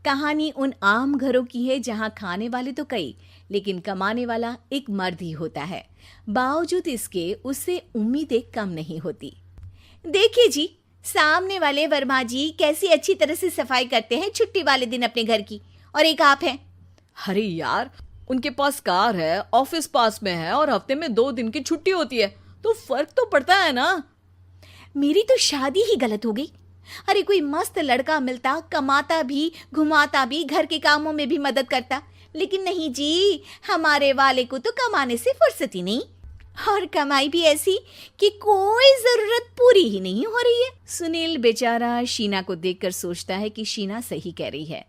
कहानी उन आम घरों की है जहां खाने वाले तो कई, लेकिन कमाने वाला एक मर्द ही होता है। बावजूद इसके उससे उम्मीदें कम नहीं होती। देखिए जी, सामने वाले वर्मा जी कैसी अच्छी तरह से सफाई करते हैं छुट्टी वाले दिन अपने घर की, और एक आप हैं। अरे यार, उनके पास कार है, ऑफिस पास में है और हफ्ते में 2 दिन की छुट्टी होती है, तो फर्क तो पड़ता है ना। मेरी तो शादी ही गलत हो गई। अरे कोई मस्त लड़का मिलता, कमाता भी, घुमाता भी, घर के कामों में भी मदद करता, लेकिन नहीं जी, हमारे वाले को तो कमाने से फुर्सत ही नहीं, और कमाई भी ऐसी कि कोई जरूरत पूरी ही नहीं हो रही है। सुनील बेचारा शीना को देखकर सोचता है कि शीना सही कह रही है।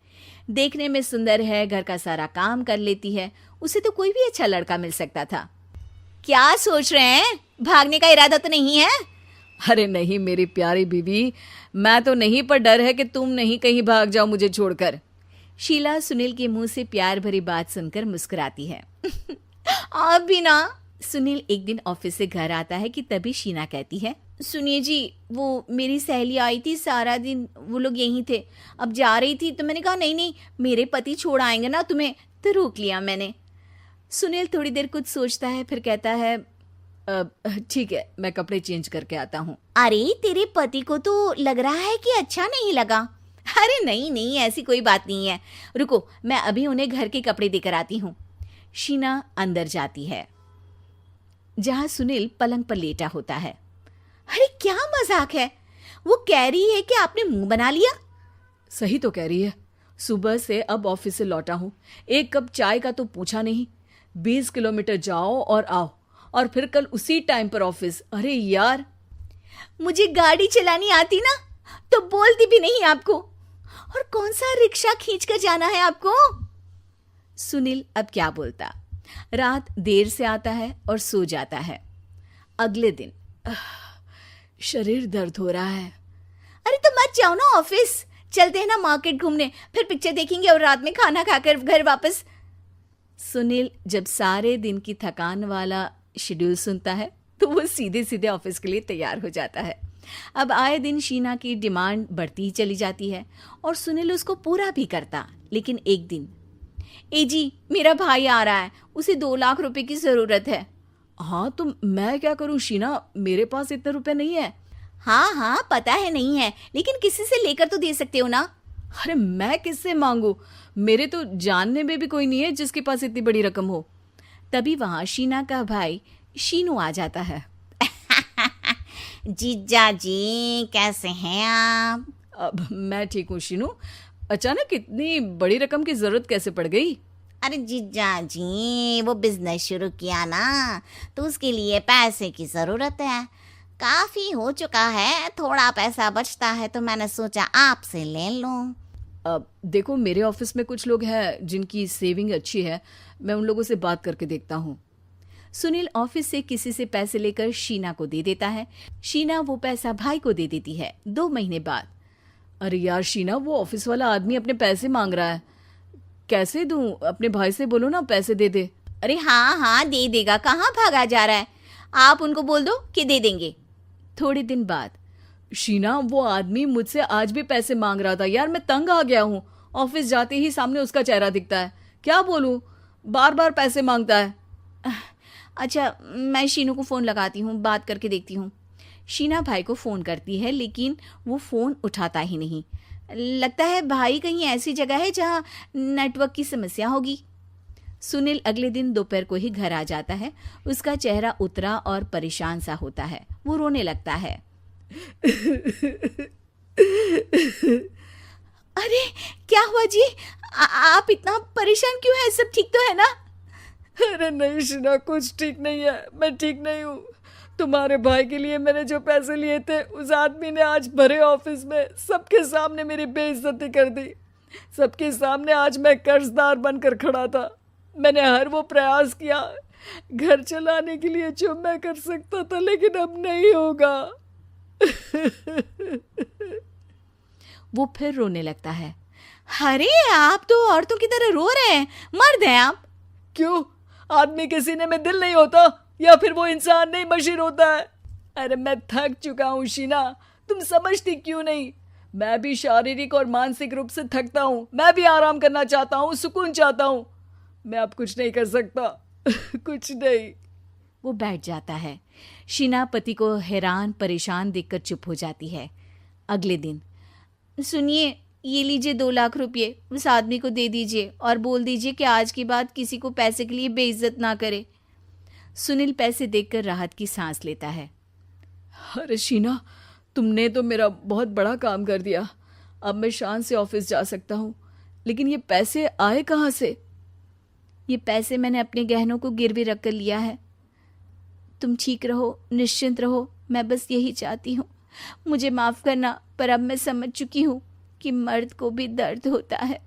देखने में सुंदर है, घर का सारा काम कर लेती है, उसे तो कोई भी अच्छा लड़का मिल सकता था। क्या सोच रहे हैं? भागने का इरादा तो नहीं है? अरे नहीं मेरी प्यारी बीवी, मैं तो नहीं, पर डर है कि तुम नहीं कहीं भाग जाओ मुझे छोड़कर। शीला सुनील के मुंह से प्यार भरी बात सुनकर मुस्कुराती है। आप भी ना। सुनील एक दिन ऑफिस से घर आता है कि तभी शीना कहती है, सुनिए जी, वो मेरी सहेली आई थी, सारा दिन वो लोग यहीं थे, अब जा रही थी तो मैंने कहा नहीं नहीं, मेरे पति छोड़ आएंगे ना तुम्हें, तो रोक लिया मैंने। सुनील थोड़ी देर कुछ सोचता है, फिर कहता है, ठीक है, मैं कपड़े चेंज करके आता हूँ। अरे तेरे पति को तो लग रहा है कि अच्छा नहीं लगा। अरे नहीं नहीं, ऐसी कोई बात नहीं है, रुको मैं अभी उन्हें घर के कपड़े देकर आती हूँ। शीना अंदर जाती है जहां सुनील पलंग पर लेटा होता है। अरे क्या मजाक है, वो कह रही है कि आपने मुंह बना लिया। सही तो कह रही है, सुबह से अब ऑफिस से लौटा हूँ, एक कप चाय का तो पूछा नहीं, 20 किलोमीटर जाओ और आओ, और फिर कल उसी टाइम पर ऑफिस। अरे यार, मुझे गाड़ी चलानी आती ना तो बोलती भी नहीं आपको, और कौन सा रिक्शा खींच कर जाना है आपको। सुनील अब क्या बोलता। रात देर से आता है और सो जाता है। अगले दिन शरीर दर्द हो रहा है। अरे तो मत जाओ ना ऑफिस, चलते हैं ना मार्केट घूमने, फिर पिक्चर देखेंगे और रात में खाना खाकर घर वापस। सुनील जब सारे दिन की थकान वाला शेड्यूल सुनता है तो वो सीधे सीधे ऑफिस के लिए तैयार हो जाता है। अब आए दिन शीना की डिमांड बढ़ती ही चली जाती है और सुनील उसको पूरा भी करता। लेकिन एक दिन, ए जी मेरा भाई आ रहा है, उसे 2 लाख रुपए की जरूरत है। हाँ तो मैं क्या करूँ शीना, मेरे पास इतने रुपए नहीं है। हाँ हाँ पता है नहीं है, लेकिन किसी से लेकर तो दे सकते हो ना। अरे मैं किससे मांगू, मेरे तो जानने में भी कोई नहीं है जिसके पास इतनी बड़ी रकम हो। तभी वहां शीना का भाई शीनू आ जाता है। जीजा जी कैसे हैं आप? अब मैं ठीक हूँ शीनू, अचानक इतनी बड़ी रकम की जरूरत कैसे पड़ गई? अरे जीजा जी, वो बिजनेस शुरू किया ना, तो उसके लिए पैसे की जरूरत है, काफी हो चुका है, थोड़ा पैसा बचता है तो मैंने सोचा आपसे ले लूं। अब देखो, मेरे ऑफिस में कुछ लोग हैं जिनकी सेविंग अच्छी है, मैं उन लोगों से बात करके देखता हूँ। सुनील ऑफिस से किसी से पैसे लेकर शीना को दे देता है। शीना वो पैसा भाई को दे देती है 2 महीने बाद। अरे यार शीना, वो ऑफिस वाला आदमी अपने पैसे मांग रहा है, कैसे दूं? अपने भाई से बोलो ना पैसे दे दे। अरे हाँ हाँ दे देगा, कहाँ भागा जा रहा है, आप उनको बोल दो कि दे देंगे। थोड़े दिन बाद, शीना वो आदमी मुझसे आज भी पैसे मांग रहा था यार, मैं तंग आ गया हूँ, ऑफिस जाते ही सामने उसका चेहरा दिखता है, क्या बोलूँ, बार बार पैसे मांगता है। अच्छा मैं शीनू को फ़ोन लगाती हूँ, बात करके देखती हूँ। शीना भाई को फ़ोन करती है लेकिन वो फ़ोन उठाता ही नहीं। लगता है भाई कहीं ऐसी जगह है जहाँ नेटवर्क की समस्या होगी। सुनील अगले दिन दोपहर को ही घर आ जाता है। उसका चेहरा उतरा और परेशान सा होता है। वो रोने लगता है। अरे क्या हुआ जी, आप इतना परेशान क्यों हैं? सब ठीक तो है ना? अरे नहीं शीना, कुछ ठीक नहीं है, मैं ठीक नहीं हूँ। तुम्हारे भाई के लिए मैंने जो पैसे लिए थे, उस आदमी ने आज भरे ऑफिस में सबके सामने मेरी बेइज्जती कर दी। सबके सामने आज मैं कर्जदार बनकर खड़ा था। मैंने हर वो प्रयास किया घर चलाने के लिए जो मैं कर सकता था, लेकिन अब नहीं होगा। वो फिर रोने लगता है। अरे आप तो औरतों की तरह रो रहे हैं, मर्द हैं आप। क्यों, आदमी के सीने में दिल नहीं होता, या फिर वो इंसान नहीं मशीन होता है? अरे मैं थक चुका हूँ शीना, तुम समझती क्यों नहीं? मैं भी शारीरिक और मानसिक रूप से थकता हूँ, मैं भी आराम करना चाहता हूँ, सुकून चाहता हूँ। मैं अब कुछ नहीं कर सकता। कुछ नहीं। वो बैठ जाता है। शीना पति को हैरान परेशान देखकर चुप हो जाती है। अगले दिन, सुनिए, ये लीजिए 2 लाख रुपये, उस आदमी को दे दीजिए और बोल दीजिए कि आज के बाद किसी को पैसे के लिए बेइज्जत ना करे। सुनील पैसे देखकर राहत की सांस लेता है। अरे शीना, तुमने तो मेरा बहुत बड़ा काम कर दिया। अब मैं शान से ऑफिस जा सकता हूँ। लेकिन ये पैसे आए कहाँ से? ये पैसे मैंने अपने गहनों को गिरवी रख कर लिया है। तुम ठीक रहो, निश्चिंत रहो, मैं बस यही चाहती हूँ। मुझे माफ़ करना, पर अब मैं समझ चुकी हूँ कि मर्द को भी दर्द होता है।